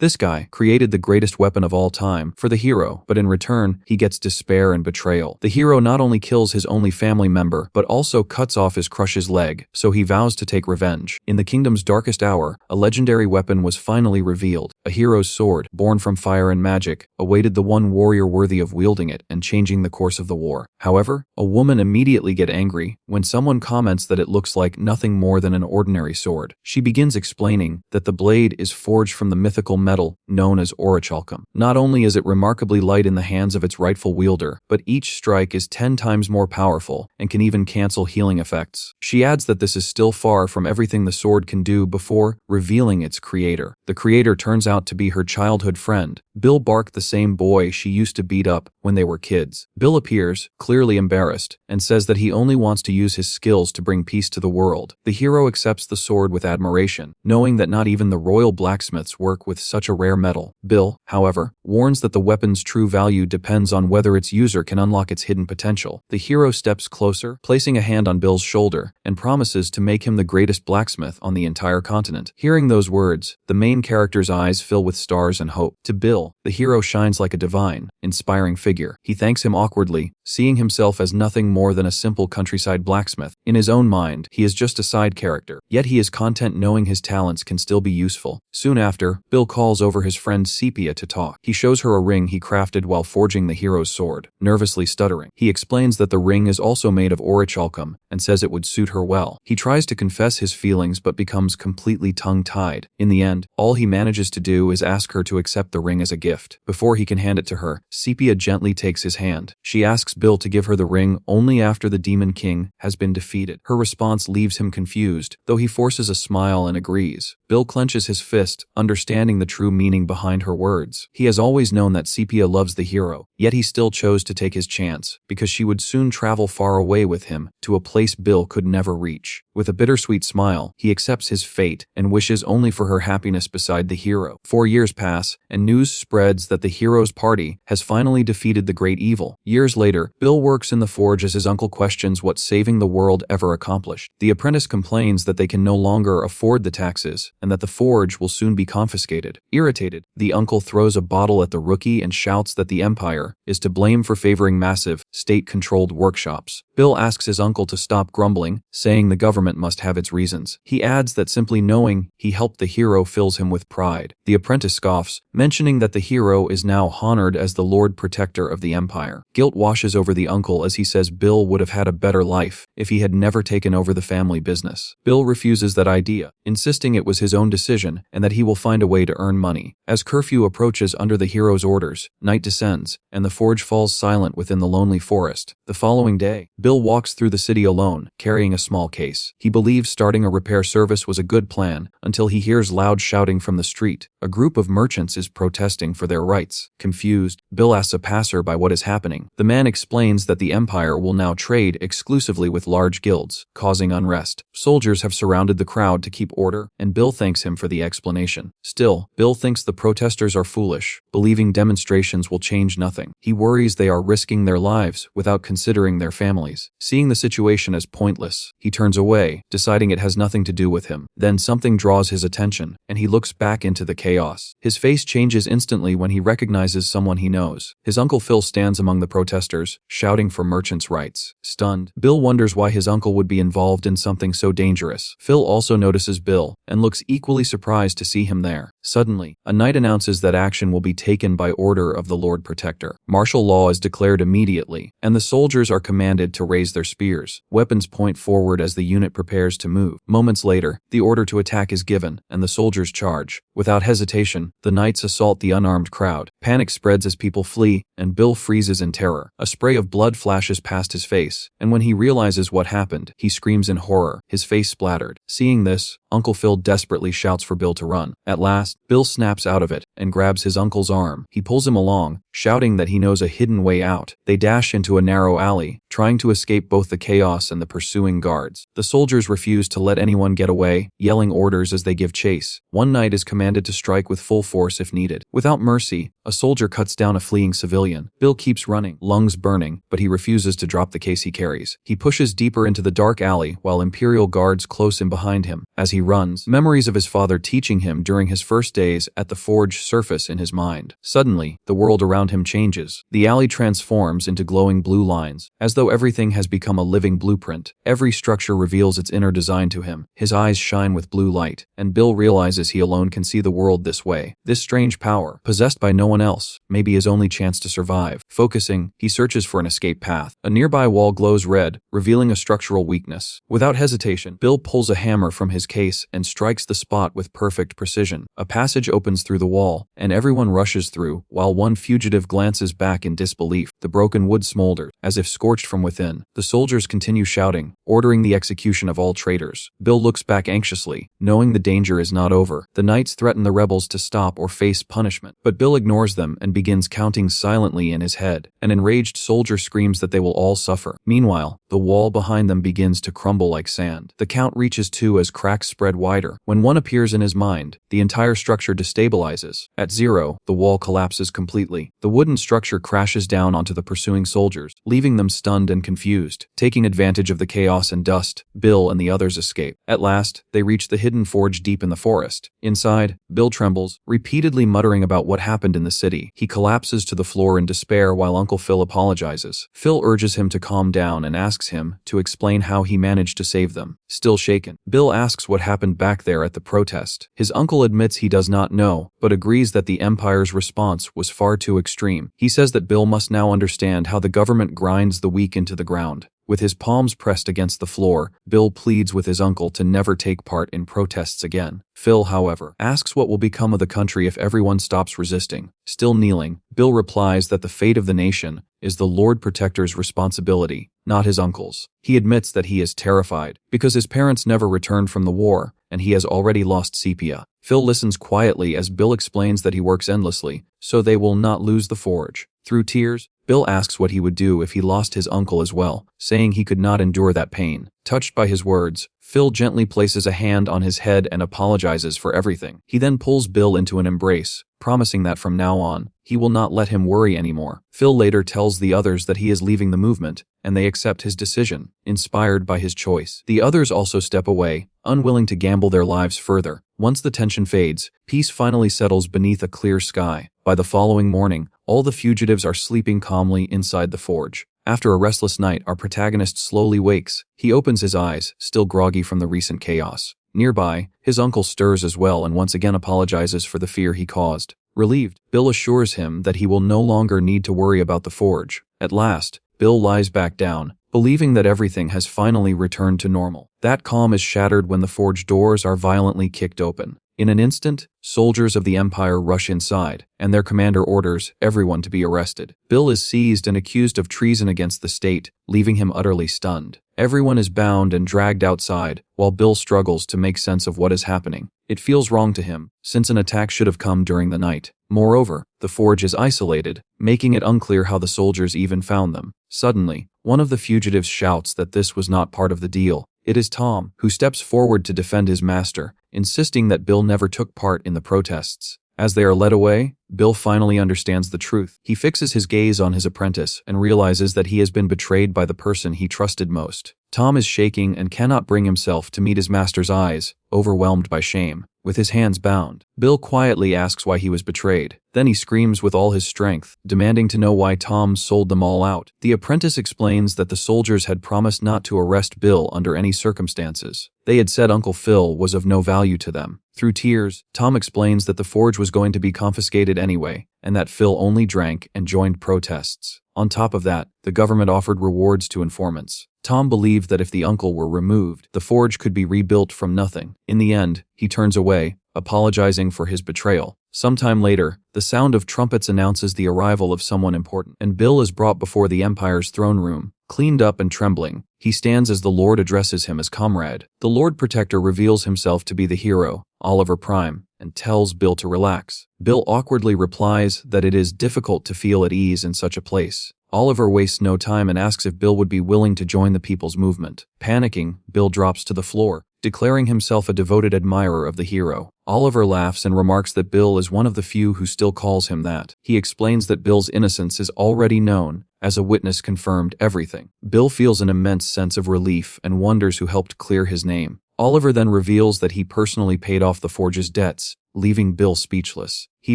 This guy created the greatest weapon of all time for the hero, but in return, he gets despair and betrayal. The hero not only kills his only family member, but also cuts off his crush's leg, so he vows to take revenge. In the kingdom's darkest hour, a legendary weapon was finally revealed. A hero's sword, born from fire and magic, awaited the one warrior worthy of wielding it and changing the course of the war. However, a woman immediately gets angry when someone comments that it looks like nothing more than an ordinary sword. She begins explaining that the blade is forged from the mythical metal known as orichalcum. Not only is it remarkably light in the hands of its rightful wielder, but each strike is 10 times more powerful and can even cancel healing effects. She adds that this is still far from everything the sword can do before revealing its creator. The creator turns out to be her childhood friend, Bill Bark, the same boy she used to beat up when they were kids. Bill appears, clearly embarrassed, and says that he only wants to use his skills to bring peace to the world. The hero accepts the sword with admiration, knowing that not even the royal blacksmiths work with such a rare metal. Bill, however, warns that the weapon's true value depends on whether its user can unlock its hidden potential. The hero steps closer, placing a hand on Bill's shoulder, and promises to make him the greatest blacksmith on the entire continent. Hearing those words, the main character's eyes fill with stars and hope. To Bill, the hero shines like a divine, inspiring figure. He thanks him awkwardly, seeing himself as nothing more than a simple countryside blacksmith. In his own mind, he is just a side character, yet he is content knowing his talents can still be useful. Soon after, Bill calls over his friend Sepia to talk. He shows her a ring he crafted while forging the hero's sword, nervously stuttering. He explains that the ring is also made of orichalcum and says it would suit her well. He tries to confess his feelings but becomes completely tongue-tied. In the end, all he manages to do is ask her to accept the ring as a gift. Before he can hand it to her, Sepia gently takes his hand. She asks Bill to give her the ring only after the Demon King has been defeated. Her response leaves him confused, though he forces a smile and agrees. Bill clenches his fist, understanding the true meaning behind her words. He has always known that Sepia loves the hero, yet he still chose to take his chance, because she would soon travel far away with him to a place Bill could never reach. With a bittersweet smile, he accepts his fate and wishes only for her happiness beside the hero. 4 years pass, and news spreads that the hero's party has finally defeated the great evil. Years later, Bill works in the forge as his uncle questions what saving the world ever accomplished. The apprentice complains that they can no longer afford the taxes, and that the forge will soon be confiscated. Irritated, the uncle throws a bottle at the rookie and shouts that the empire is to blame for favoring massive, state-controlled workshops. Bill asks his uncle to stop grumbling, saying the government must have its reasons. He adds that simply knowing he helped the hero fills him with pride. The apprentice scoffs, mentioning that the hero is now honored as the Lord Protector of the Empire. Guilt washes over the uncle as he says Bill would have had a better life if he had never taken over the family business. Bill refuses that idea, insisting it was his own decision and that he will find a way to earn money. As curfew approaches under the hero's orders, night descends, and the forge falls silent within the lonely forest. The following day, Bill walks through the city alone, carrying a small case. He believes starting a repair service was a good plan until he hears loud shouting from the street. A group of merchants is protesting for their rights. Confused, Bill asks a passerby what is happening. The man explains that the empire will now trade exclusively with large guilds, causing unrest. Soldiers have surrounded the crowd to keep order, and Bill thanks him for the explanation. Still, Bill thinks the protesters are foolish, believing demonstrations will change nothing. He worries they are risking their lives without considering their families. Seeing the situation as pointless, he turns away, deciding it has nothing to do with him. Then something draws his attention, and he looks back into the chaos. His face changes instantly when he recognizes someone he knows. His Uncle Phil stands among the protesters, shouting for merchants' rights. Stunned, Bill wonders why his uncle would be involved in something so dangerous. Phil also notices Bill, and looks equally surprised to see him there. Suddenly, a knight announces that action will be taken by order of the Lord Protector. Martial law is declared immediately, and the soldiers are commanded to raise their spears. Weapons point forward as the unit prepares to move. Moments later, the order to attack is given, and the soldiers charge. Without hesitation, the knights assault the unarmed crowd. Panic spreads as people flee, and Bill freezes in terror. A spray of blood flashes past his face, and when he realizes what happened, he screams in horror, his face splattered. Seeing this, Uncle Phil desperately shouts for Bill to run. At last, Bill snaps out of it and grabs his uncle's arm. He pulls him along, shouting that he knows a hidden way out. They dash into a narrow alley, trying to escape both the chaos and the pursuing guards. The soldiers refuse to let anyone get away, yelling orders as they give chase. One knight is commanded to strike with full force if needed. Without mercy, a soldier cuts down a fleeing civilian. Bill keeps running, lungs burning, but he refuses to drop the case he carries. He pushes deeper into the dark alley while Imperial guards close in behind him. As he runs, memories of his father teaching him during his first days at the forge surface in his mind. Suddenly, the world around him changes. The alley transforms into glowing blue lines, as though everything has become a living blueprint. Every structure reveals its inner design to him. His eyes shine with blue light, and Bill realizes he alone can see the world this way. This strange power, possessed by no one else, may be his only chance to survive. Focusing, he searches for an escape path. A nearby wall glows red, revealing a structural weakness. Without hesitation, Bill pulls a hammer from his case and strikes the spot with perfect precision. A passage opens through the wall, and everyone rushes through, while one fugitive glances back in disbelief. The broken wood smolders, as if scorched from within. The soldiers continue shouting, ordering the execution of all traitors. Bill looks back anxiously, knowing the danger is not over. The knights threaten the rebels to stop or face punishment, but Bill ignores them and begins counting silently in his head. An enraged soldier screams that they will all suffer. Meanwhile, the wall behind them begins to crumble like sand. The count reaches 2 as cracks spread wider. When 1 appears in his mind, the entire structure destabilizes. At 0, the wall collapses completely. The wooden structure crashes down onto the pursuing soldiers, leaving them stunned and confused. Taking advantage of the chaos and dust, Bill and the others escape. At last, they reach the hidden forge deep in the forest. Inside, Bill trembles, repeatedly muttering about what happened in the city. He collapses to the floor in despair while Uncle Phil apologizes. Phil urges him to calm down and asks him to explain how he managed to save them. Still shaken, Bill asks what happened back there at the protest. His uncle admits he does not know, but agrees that the Empire's response was far too extreme. He says that Bill must now understand how the government grinds the weak into the ground. With his palms pressed against the floor, Bill pleads with his uncle to never take part in protests again. Phil, however, asks what will become of the country if everyone stops resisting. Still kneeling, Bill replies that the fate of the nation is the Lord Protector's responsibility, not his uncle's. He admits that he is terrified, because his parents never returned from the war, and he has already lost Sepia. Phil listens quietly as Bill explains that he works endlessly, so they will not lose the forge. Through tears, Bill asks what he would do if he lost his uncle as well, saying he could not endure that pain. Touched by his words, Phil gently places a hand on his head and apologizes for everything. He then pulls Bill into an embrace, promising that from now on, he will not let him worry anymore. Phil later tells the others that he is leaving the movement, and they accept his decision, inspired by his choice. The others also step away, unwilling to gamble their lives further. Once the tension fades, peace finally settles beneath a clear sky. By the following morning, all the fugitives are sleeping calmly inside the forge. After a restless night, our protagonist slowly wakes. He opens his eyes, still groggy from the recent chaos. Nearby, his uncle stirs as well and once again apologizes for the fear he caused. Relieved, Bill assures him that he will no longer need to worry about the forge. At last, Bill lies back down, believing that everything has finally returned to normal. That calm is shattered when the forge doors are violently kicked open. In an instant, soldiers of the Empire rush inside, and their commander orders everyone to be arrested. Bill is seized and accused of treason against the state, leaving him utterly stunned. Everyone is bound and dragged outside, while Bill struggles to make sense of what is happening. It feels wrong to him, since an attack should have come during the night. Moreover, the forge is isolated, making it unclear how the soldiers even found them. Suddenly, one of the fugitives shouts that this was not part of the deal. It is Tom, who steps forward to defend his master, insisting that Bill never took part in the protests. As they are led away, Bill finally understands the truth. He fixes his gaze on his apprentice and realizes that he has been betrayed by the person he trusted most. Tom is shaking and cannot bring himself to meet his master's eyes, overwhelmed by shame. With his hands bound, Bill quietly asks why he was betrayed. Then he screams with all his strength, demanding to know why Tom sold them all out. The apprentice explains that the soldiers had promised not to arrest Bill under any circumstances. They had said Uncle Phil was of no value to them. Through tears, Tom explains that the forge was going to be confiscated anyway, and that Phil only drank and joined protests. On top of that, the government offered rewards to informants. Tom believed that if the uncle were removed, the forge could be rebuilt from nothing. In the end, he turns away, apologizing for his betrayal. Sometime later, the sound of trumpets announces the arrival of someone important, and Bill is brought before the Empire's throne room. Cleaned up and trembling, he stands as the Lord addresses him as comrade. The Lord Protector reveals himself to be the hero, Oliver Prime, and tells Bill to relax. Bill awkwardly replies that it is difficult to feel at ease in such a place. Oliver wastes no time and asks if Bill would be willing to join the people's movement. Panicking, Bill drops to the floor, declaring himself a devoted admirer of the hero. Oliver laughs and remarks that Bill is one of the few who still calls him that. He explains that Bill's innocence is already known, as a witness confirmed everything. Bill feels an immense sense of relief and wonders who helped clear his name. Oliver then reveals that he personally paid off the forge's debts, leaving Bill speechless. He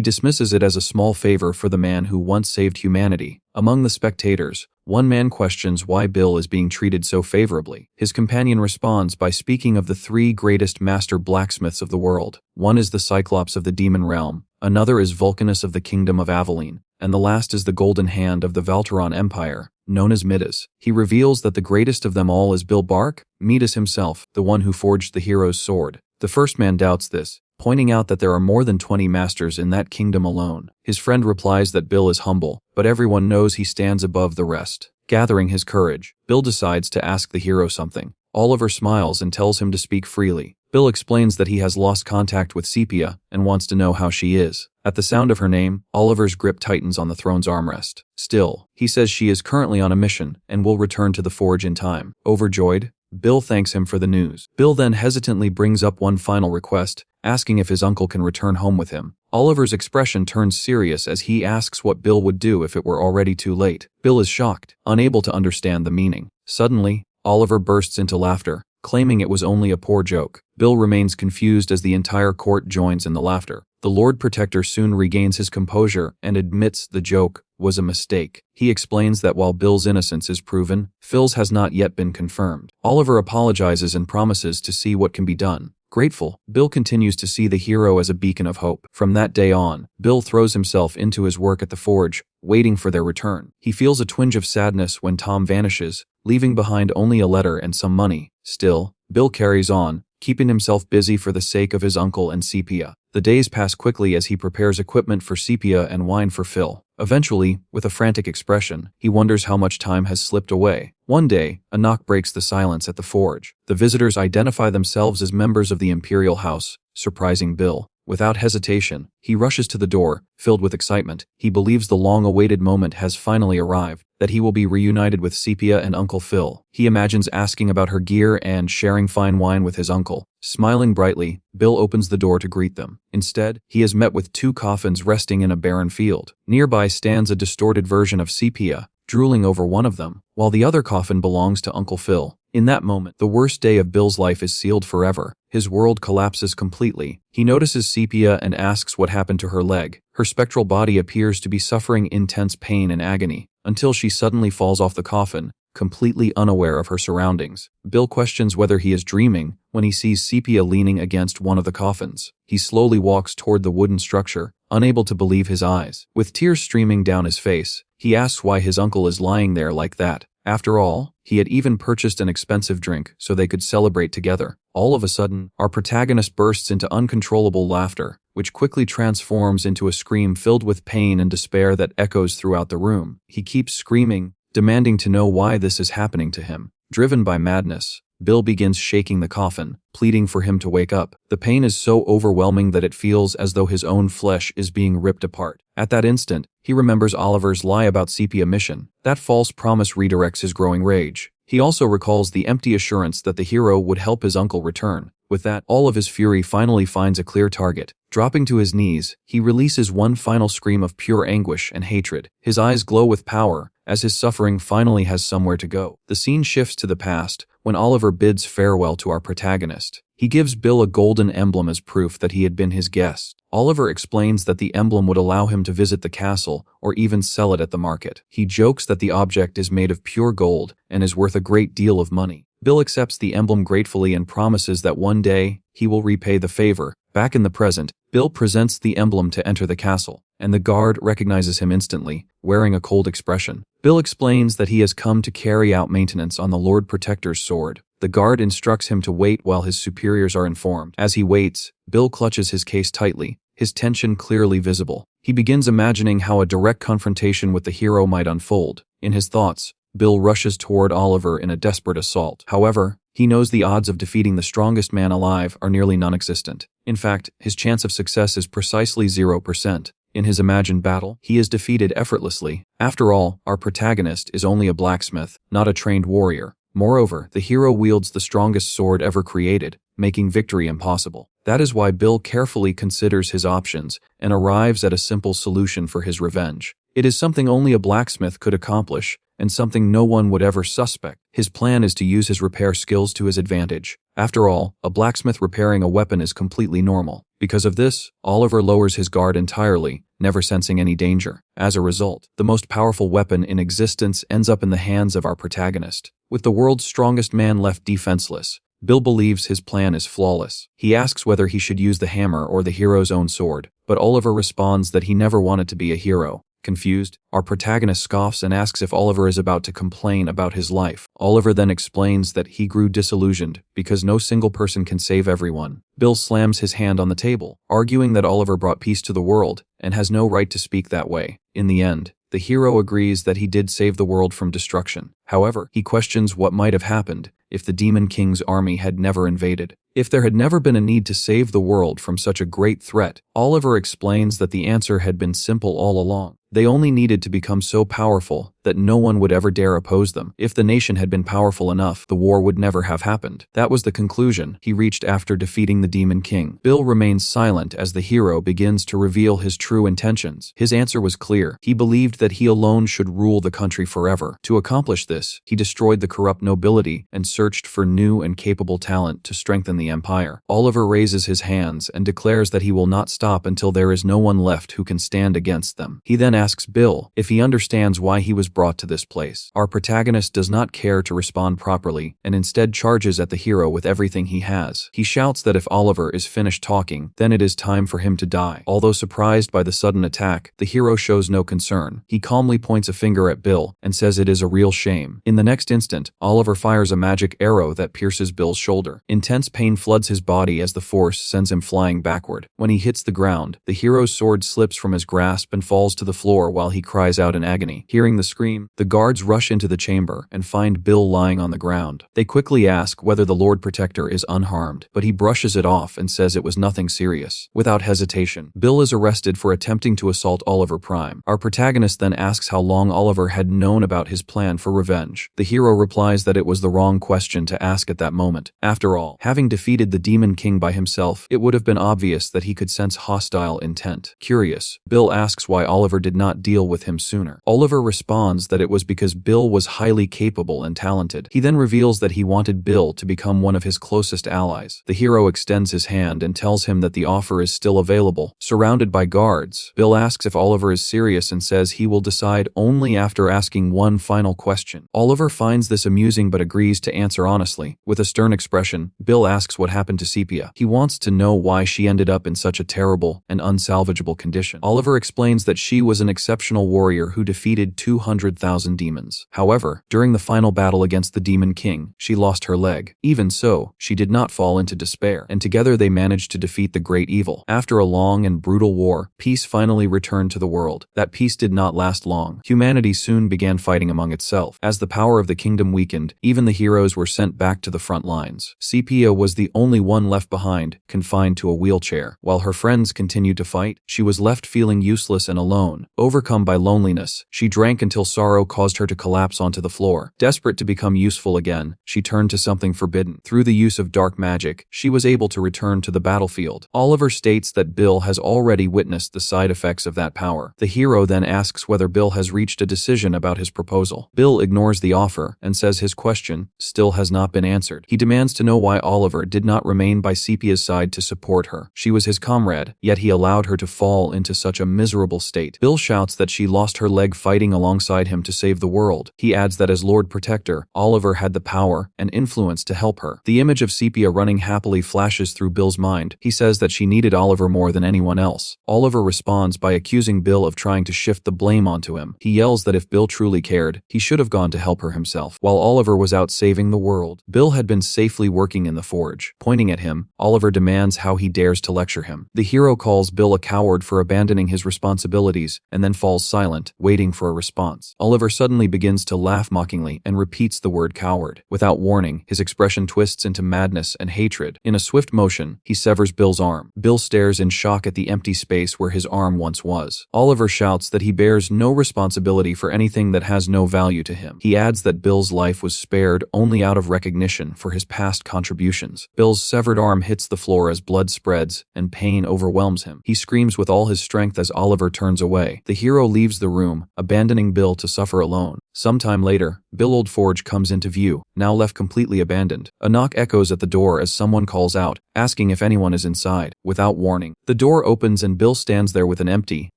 dismisses it as a small favor for the man who once saved humanity. Among the spectators, one man questions why Bill is being treated so favorably. His companion responds by speaking of the three greatest master blacksmiths of the world. One is the Cyclops of the demon realm, another is Vulcanus of the kingdom of Aveline, and the last is the golden hand of the Valteron Empire, known as Midas. He reveals that the greatest of them all is Bill Bark, Midas himself, the one who forged the hero's sword. The first man doubts this, pointing out that there are more than 20 masters in that kingdom alone. His friend replies that Bill is humble, but everyone knows he stands above the rest. Gathering his courage, Bill decides to ask the hero something. Oliver smiles and tells him to speak freely. Bill explains that he has lost contact with Sepia and wants to know how she is. At the sound of her name, Oliver's grip tightens on the throne's armrest. Still, he says she is currently on a mission and will return to the forge in time. Overjoyed, Bill thanks him for the news. Bill then hesitantly brings up one final request, asking if his uncle can return home with him. Oliver's expression turns serious as he asks what Bill would do if it were already too late. Bill is shocked, unable to understand the meaning. Suddenly, Oliver bursts into laughter, claiming it was only a poor joke. Bill remains confused as the entire court joins in the laughter. The Lord Protector soon regains his composure and admits the joke was a mistake. He explains that while Bill's innocence is proven, Phil's has not yet been confirmed. Oliver apologizes and promises to see what can be done. Grateful, Bill continues to see the hero as a beacon of hope. From that day on, Bill throws himself into his work at the forge, waiting for their return. He feels a twinge of sadness when Tom vanishes, leaving behind only a letter and some money. Still, Bill carries on, keeping himself busy for the sake of his uncle and Sepia. The days pass quickly as he prepares equipment for Sepia and wine for Phil. Eventually, with a frantic expression, he wonders how much time has slipped away. One day, a knock breaks the silence at the forge. The visitors identify themselves as members of the Imperial House, surprising Bill. Without hesitation, he rushes to the door, filled with excitement. He believes the long-awaited moment has finally arrived, that he will be reunited with Sepia and Uncle Phil. He imagines asking about her gear and sharing fine wine with his uncle. Smiling brightly, Bill opens the door to greet them. Instead, he is met with two coffins resting in a barren field. Nearby stands a distorted version of Sepia, drooling over one of them, while the other coffin belongs to Uncle Phil. In that moment, the worst day of Bill's life is sealed forever. His world collapses completely. He notices Sepia and asks what happened to her leg. Her spectral body appears to be suffering intense pain and agony, until she suddenly falls off the coffin, completely unaware of her surroundings. Bill questions whether he is dreaming when he sees Sepia leaning against one of the coffins. He slowly walks toward the wooden structure, unable to believe his eyes. With tears streaming down his face, he asks why his uncle is lying there like that. After all, he had even purchased an expensive drink so they could celebrate together. All of a sudden, our protagonist bursts into uncontrollable laughter, which quickly transforms into a scream filled with pain and despair that echoes throughout the room. He keeps screaming, demanding to know why this is happening to him. Driven by madness, Bill begins shaking the coffin, pleading for him to wake up. The pain is so overwhelming that it feels as though his own flesh is being ripped apart. At that instant, he remembers Oliver's lie about Sepia mission. That false promise redirects his growing rage. He also recalls the empty assurance that the hero would help his uncle return. With that, all of his fury finally finds a clear target. Dropping to his knees, he releases one final scream of pure anguish and hatred. His eyes glow with power, as his suffering finally has somewhere to go. The scene shifts to the past, when Oliver bids farewell to our protagonist. He gives Bill a golden emblem as proof that he had been his guest. Oliver explains that the emblem would allow him to visit the castle or even sell it at the market. He jokes that the object is made of pure gold and is worth a great deal of money. Bill accepts the emblem gratefully and promises that one day he will repay the favor. Back in the present, Bill presents the emblem to enter the castle, and the guard recognizes him instantly, wearing a cold expression. Bill explains that he has come to carry out maintenance on the Lord Protector's sword. The guard instructs him to wait while his superiors are informed. As he waits, Bill clutches his case tightly, his tension clearly visible. He begins imagining how a direct confrontation with the hero might unfold. In his thoughts, Bill rushes toward Oliver in a desperate assault. However, He knows the odds of defeating the strongest man alive are nearly non-existent. In fact, his chance of success is precisely 0%. In his imagined battle, he is defeated effortlessly. After all, our protagonist is only a blacksmith, not a trained warrior. Moreover, the hero wields the strongest sword ever created, making victory impossible. That is why Bill carefully considers his options and arrives at a simple solution for his revenge. It is something only a blacksmith could accomplish, and something no one would ever suspect. His plan is to use his repair skills to his advantage. After all, a blacksmith repairing a weapon is completely normal. Because of this, Oliver lowers his guard entirely, never sensing any danger. As a result, the most powerful weapon in existence ends up in the hands of our protagonist. With the world's strongest man left defenseless, Bill believes his plan is flawless. He asks whether he should use the hammer or the hero's own sword, but Oliver responds that he never wanted to be a hero. Confused, our protagonist scoffs and asks if Oliver is about to complain about his life. Oliver then explains that he grew disillusioned because no single person can save everyone. Bill slams his hand on the table, arguing that Oliver brought peace to the world and has no right to speak that way. In the end, the hero agrees that he did save the world from destruction. However, he questions what might have happened if the Demon King's army had never invaded. If there had never been a need to save the world from such a great threat, Oliver explains that the answer had been simple all along. They only needed to become so powerful that no one would ever dare oppose them. If the nation had been powerful enough, the war would never have happened. That was the conclusion he reached after defeating the Demon King. Bill remains silent as the hero begins to reveal his true intentions. His answer was clear. He believed that he alone should rule the country forever. To accomplish this, he destroyed the corrupt nobility and searched for new and capable talent to strengthen the empire. Oliver raises his hands and declares that he will not stop until there is no one left who can stand against them. He then asks Bill if he understands why he was brought to this place. Our protagonist does not care to respond properly and instead charges at the hero with everything he has. He shouts that if Oliver is finished talking, then it is time for him to die. Although surprised by the sudden attack, the hero shows no concern. He calmly points a finger at Bill and says it is a real shame. In the next instant, Oliver fires a magic arrow that pierces Bill's shoulder. Intense pain floods his body as the force sends him flying backward. When he hits the ground, the hero's sword slips from his grasp and falls to the floor while he cries out in agony. Hearing the scream, the guards rush into the chamber and find Bill lying on the ground. They quickly ask whether the Lord Protector is unharmed, but he brushes it off and says it was nothing serious. Without hesitation, Bill is arrested for attempting to assault Oliver Prime. Our protagonist then asks how long Oliver had known about his plan for revenge. The hero replies that it was the wrong question to ask at that moment. After all, having defeated the Demon King by himself, it would have been obvious that he could sense hostile intent. Curious, Bill asks why Oliver did not deal with him sooner. Oliver responds that it was because Bill was highly capable and talented. He then reveals that he wanted Bill to become one of his closest allies. The hero extends his hand and tells him that the offer is still available. Surrounded by guards, Bill asks if Oliver is serious and says he will decide only after asking one final question. Oliver finds this amusing but agrees to answer honestly. With a stern expression, Bill asks what happened to Sepia. He wants to know why she ended up in such a terrible and unsalvageable condition. Oliver explains that she was an exceptional warrior who defeated 200,000 demons. However, during the final battle against the Demon King, she lost her leg. Even so, she did not fall into despair, and together they managed to defeat the great evil. After a long and brutal war, peace finally returned to the world. That peace did not last long. Humanity soon began fighting among itself. As the power of the kingdom weakened, even the heroes were sent back to the front lines. Sepia was the only one left behind, confined to a wheelchair. While her friends continued to fight, she was left feeling useless and alone. Overcome by loneliness, she drank until sorrow caused her to collapse onto the floor. Desperate to become useful again, she turned to something forbidden. Through the use of dark magic, she was able to return to the battlefield. Oliver states that Bill has already witnessed the side effects of that power. The hero then asks whether Bill has reached a decision about his proposal. Bill ignores the offer and says his question still has not been answered. He demands to know why Oliver did not remain by Sepia's side to support her. She was his comrade, yet he allowed her to fall into such a miserable state. Bill shouts that she lost her leg fighting alongside him to save the world. He adds that as Lord Protector, Oliver had the power and influence to help her. The image of Sepia running happily flashes through Bill's mind. He says that she needed Oliver more than anyone else. Oliver responds by accusing Bill of trying to shift the blame onto him. He yells that if Bill truly cared, he should have gone to help her himself. While Oliver was out saving the world, Bill had been safely working in the forge. Pointing at him, Oliver demands how he dares to lecture him. The hero calls Bill a coward for abandoning his responsibilities and then falls silent, waiting for a response. Oliver suddenly begins to laugh mockingly and repeats the word coward. Without warning, his expression twists into madness and hatred. In a swift motion, he severs Bill's arm. Bill stares in shock at the empty space where his arm once was. Oliver shouts that he bears no responsibility for anything that has no value to him. He adds that Bill's life was spared only out of recognition for his past contributions. Bill's severed arm hits the floor as blood spreads and pain overwhelms him. He screams with all his strength as Oliver turns away. The hero leaves the room, abandoning Bill to suffer alone. Sometime later, Bill Old Forge comes into view, now left completely abandoned. A knock echoes at the door as someone calls out, asking if anyone is inside. Without warning, the door opens and Bill stands there with an empty,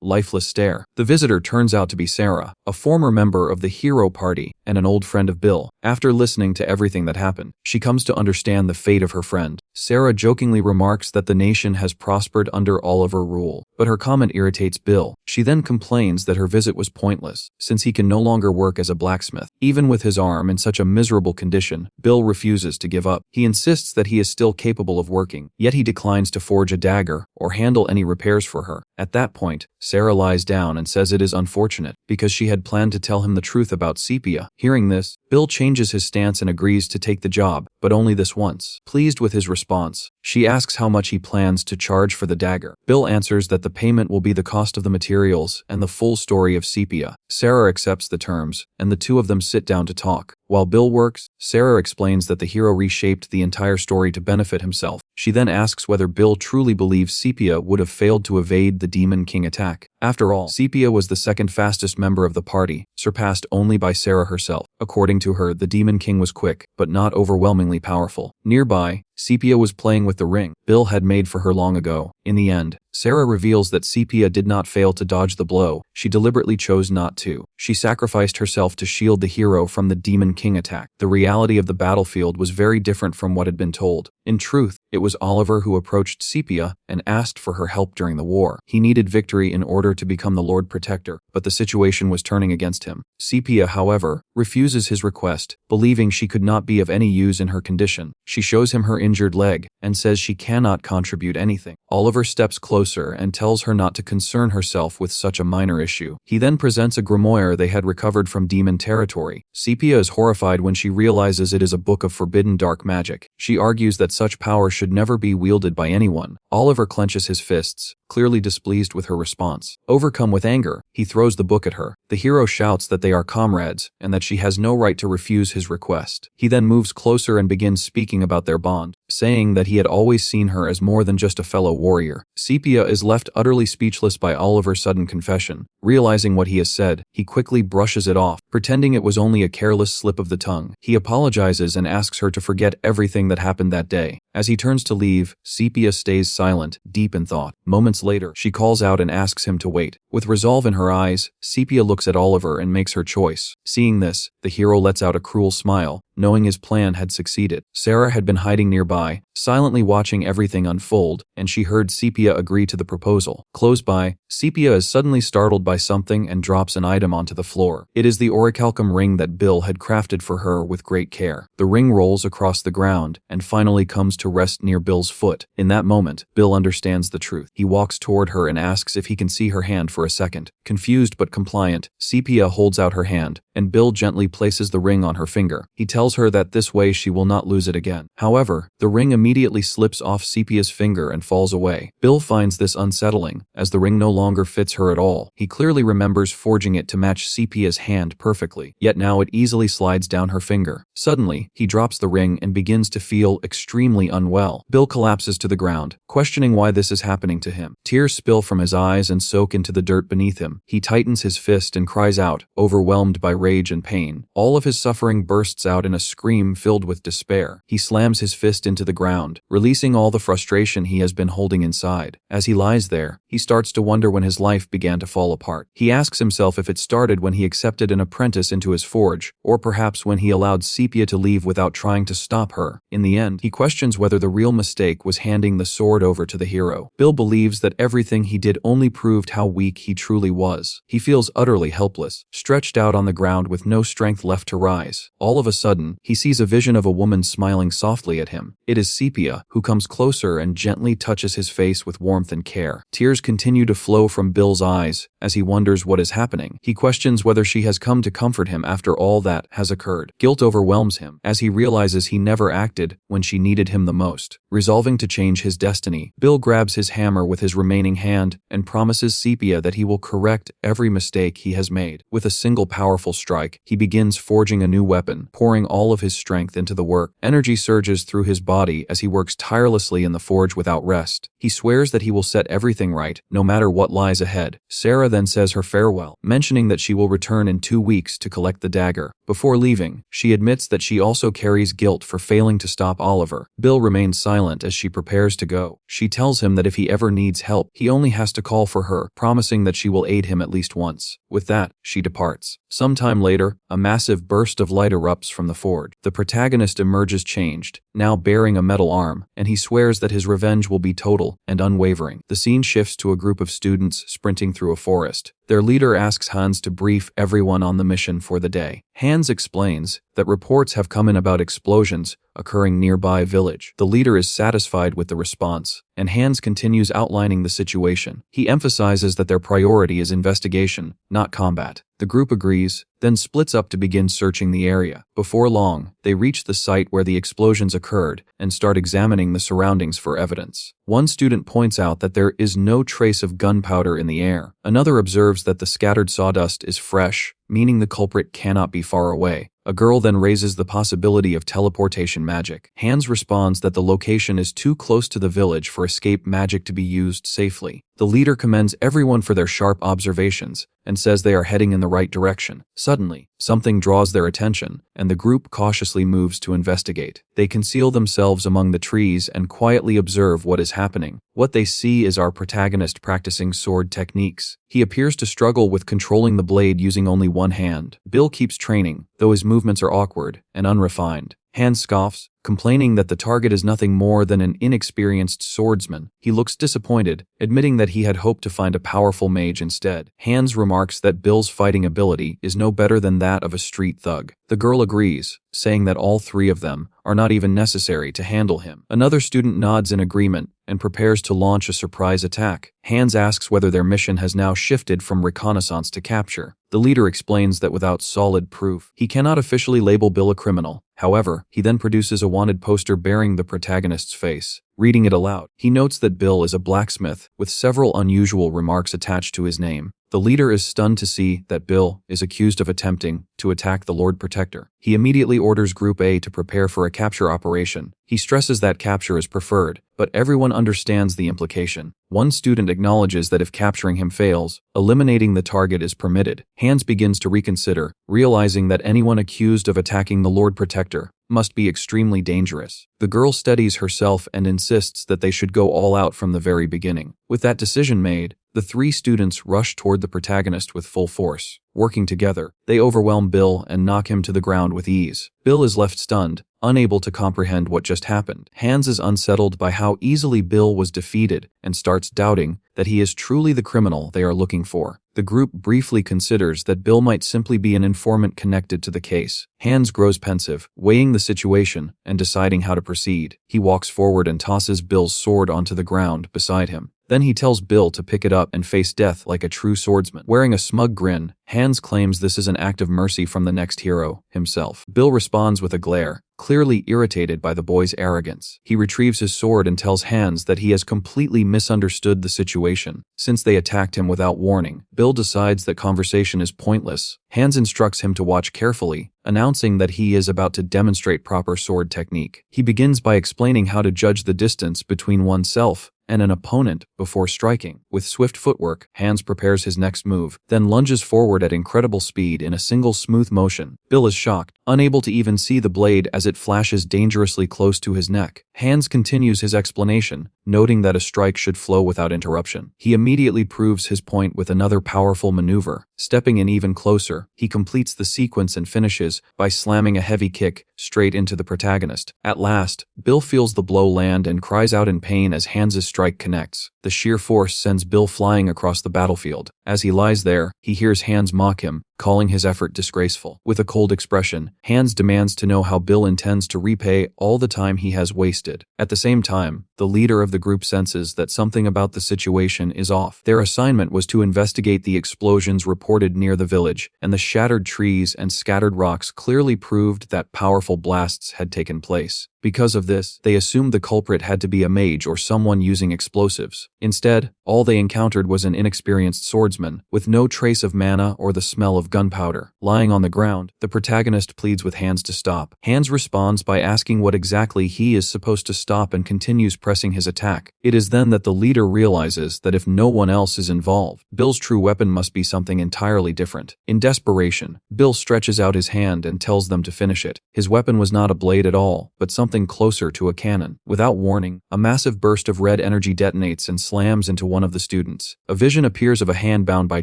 lifeless stare. The visitor turns out to be Sarah, a former member of the hero party and an old friend of Bill. After listening to everything that happened, she comes to understand the fate of her friend. Sarah jokingly remarks that the nation has prospered under Oliver rule, but her comment irritates Bill. She then complains that her visit was pointless, since he can no longer work as a blacksmith. Even with his arm in such a miserable condition, Bill refuses to give up. He insists that he is still capable of working, yet he declines to forge a dagger or handle any repairs for her. At that point, Sarah lies down and says it is unfortunate, because she had planned to tell him the truth about Sepia. Hearing this, Bill changes his stance and agrees to take the job, but only this once. Pleased with his response, she asks how much he plans to charge for the dagger. Bill answers that the payment will be the cost of the materials and the full story of Sepia. Sarah accepts the terms, and the two of them sit down to talk. While Bill works, Sarah explains that the hero reshaped the entire story to benefit himself. She then asks whether Bill truly believes Sepia would have failed to evade the Demon King attack. After all, Sepia was the second fastest member of the party, surpassed only by Sarah herself. According to her, the Demon King was quick, but not overwhelmingly powerful. Nearby, Sepia was playing with the ring Bill had made for her long ago. In the end, Sarah reveals that Sepia did not fail to dodge the blow, she deliberately chose not to. She sacrificed herself to shield the hero from the Demon King attack. The reality of the battlefield was very different from what had been told. In truth, it was Oliver who approached Sepia and asked for her help during the war. He needed victory in order to become the Lord Protector, but the situation was turning against him. Sepia, however, refuses his request, believing she could not be of any use in her condition. She shows him her injured leg and says she cannot contribute anything. Oliver steps closer and tells her not to concern herself with such a minor issue. He then presents a grimoire they had recovered from demon territory. Sepia is horrified when she realizes it is a book of forbidden dark magic. She argues that such power should never be wielded by anyone. Oliver clenches his fists, clearly displeased with her response. Overcome with anger, he throws the book at her. The hero shouts that they are comrades and that she has no right to refuse his request. He then moves closer and begins speaking about their bond, saying that he had always seen her as more than just a fellow warrior. Sepia is left utterly speechless by Oliver's sudden confession. Realizing what he has said, he quickly brushes it off, pretending it was only a careless slip of the tongue. He apologizes and asks her to forget everything that happened that day. As he turns to leave, Sepia stays silent, deep in thought. Moments later, she calls out and asks him to wait. With resolve in her eyes, Sepia looks at Oliver and makes her choice. Seeing this, the hero lets out a cruel smile, knowing his plan had succeeded. Sarah had been hiding nearby, silently watching everything unfold, and she heard Sepia agree to the proposal. Close by, Sepia is suddenly startled by something and drops an item onto the floor. It is the orichalcum ring that Bill had crafted for her with great care. The ring rolls across the ground and finally comes to rest near Bill's foot. In that moment, Bill understands the truth. He walks toward her and asks if he can see her hand for a second. Confused but compliant, Sepia holds out her hand, and Bill gently places the ring on her finger. He tells her that this way she will not lose it again. However, the ring immediately slips off Sepia's finger and falls away. Bill finds this unsettling, as the ring no longer fits her at all. He clearly remembers forging it to match Sepia's hand perfectly, yet now it easily slides down her finger. Suddenly, he drops the ring and begins to feel extremely unwell. Bill collapses to the ground, questioning why this is happening to him. Tears spill from his eyes and soak into the dirt beneath him. He tightens his fist and cries out, overwhelmed by rage and pain. All of his suffering bursts out in a scream filled with despair. He slams his fist into the ground, releasing all the frustration he has been holding inside. As he lies there, he starts to wonder when his life began to fall apart. He asks himself if it started when he accepted an apprentice into his forge, or perhaps when he allowed Sepia to leave without trying to stop her. In the end, he questions whether the real mistake was handing the sword over to the hero. Bill believes that everything he did only proved how weak he truly was. He feels utterly helpless, stretched out on the ground with no strength left to rise. All of a sudden, sudden, he sees a vision of a woman smiling softly at him. It is Sepia, who comes closer and gently touches his face with warmth and care. Tears continue to flow from Bill's eyes as he wonders what is happening. He questions whether she has come to comfort him after all that has occurred. Guilt overwhelms him as he realizes he never acted when she needed him the most. Resolving to change his destiny, Bill grabs his hammer with his remaining hand and promises Sepia that he will correct every mistake he has made. With a single powerful strike, he begins forging a new weapon, pouring all of his strength into the work. Energy surges through his body as he works tirelessly in the forge without rest. He swears that he will set everything right, no matter what lies ahead. Sarah then says her farewell, mentioning that she will return in 2 weeks to collect the dagger. Before leaving, she admits that she also carries guilt for failing to stop Oliver. Bill remains silent as she prepares to go. She tells him that if he ever needs help, he only has to call for her, promising that she will aid him at least once. With that, she departs. Sometime later, a massive burst of light erupts from the forge. The protagonist emerges changed, now bearing a metal arm, and he swears that his revenge will be total and unwavering. The scene shifts to a group of students sprinting through a forest. Their leader asks Hans to brief everyone on the mission for the day. Hans explains that reports have come in about explosions occurring nearby a village. The leader is satisfied with the response, and Hans continues outlining the situation. He emphasizes that their priority is investigation, not combat. The group agrees, then splits up to begin searching the area. Before long, they reach the site where the explosions occurred and start examining the surroundings for evidence. One student points out that there is no trace of gunpowder in the air. Another observes that the scattered sawdust is fresh, meaning the culprit cannot be far away. A girl then raises the possibility of teleportation magic. Hans responds that the location is too close to the village for escape magic to be used safely. The leader commends everyone for their sharp observations and says they are heading in the right direction. Suddenly, something draws their attention, and the group cautiously moves to investigate. They conceal themselves among the trees and quietly observe what is happening. What they see is our protagonist practicing sword techniques. He appears to struggle with controlling the blade using only one hand. Bill keeps training, though his movements are awkward and unrefined. Hans scoffs, complaining that the target is nothing more than an inexperienced swordsman. He looks disappointed, admitting that he had hoped to find a powerful mage instead. Hans remarks that Bill's fighting ability is no better than that of a street thug. The girl agrees, saying that all three of them are not even necessary to handle him. Another student nods in agreement and prepares to launch a surprise attack. Hans asks whether their mission has now shifted from reconnaissance to capture. The leader explains that without solid proof, he cannot officially label Bill a criminal. However, he then produces a wanted poster bearing the protagonist's face. Reading it aloud, he notes that Bill is a blacksmith, with several unusual remarks attached to his name. The leader is stunned to see that Bill is accused of attempting to attack the Lord Protector. He immediately orders Group A to prepare for a capture operation. He stresses that capture is preferred, but everyone understands the implication. One student acknowledges that if capturing him fails, eliminating the target is permitted. Hans begins to reconsider, realizing that anyone accused of attacking the Lord Protector must be extremely dangerous. The girl steadies herself and insists that they should go all out from the very beginning. With that decision made, the three students rush toward the protagonist with full force. Working together, they overwhelm Bill and knock him to the ground with ease. Bill is left stunned, unable to comprehend what just happened. Hans is unsettled by how easily Bill was defeated and starts doubting that he is truly the criminal they are looking for. The group briefly considers that Bill might simply be an informant connected to the case. Hans grows pensive, weighing the situation and deciding how to proceed. He walks forward and tosses Bill's sword onto the ground beside him. Then he tells Bill to pick it up and face death like a true swordsman. Wearing a smug grin, Hans claims this is an act of mercy from the next hero, himself. Bill responds with a glare, clearly irritated by the boy's arrogance. He retrieves his sword and tells Hans that he has completely misunderstood the situation, since they attacked him without warning. Bill decides that conversation is pointless. Hans instructs him to watch carefully, announcing that he is about to demonstrate proper sword technique. He begins by explaining how to judge the distance between oneself and an opponent before striking. With swift footwork, Hans prepares his next move, then lunges forward at incredible speed in a single smooth motion. Bill is shocked, unable to even see the blade as it flashes dangerously close to his neck. Hans continues his explanation, noting that a strike should flow without interruption. He immediately proves his point with another powerful maneuver. Stepping in even closer, he completes the sequence and finishes by slamming a heavy kick straight into the protagonist. At last, Bill feels the blow land and cries out in pain as Hans's strike connects. The sheer force sends Bill flying across the battlefield. As he lies there, he hears Hans mock him, calling his effort disgraceful. With a cold expression, Hans demands to know how Bill intends to repay all the time he has wasted. At the same time, the leader of the group senses that something about the situation is off. Their assignment was to investigate the explosions reported near the village, and the shattered trees and scattered rocks clearly proved that powerful blasts had taken place. Because of this, they assumed the culprit had to be a mage or someone using explosives. Instead, all they encountered was an inexperienced swordsman, with no trace of mana or the smell of gunpowder. Lying on the ground, the protagonist pleads with Hans to stop. Hans responds by asking what exactly he is supposed to stop and continues pressing his attack. It is then that the leader realizes that if no one else is involved, Bill's true weapon must be something entirely different. In desperation, Bill stretches out his hand and tells them to finish it. His weapon was not a blade at all, but something closer to a cannon. Without warning, a massive burst of red energy detonates and slams into one of the students. A vision appears of a hand bound by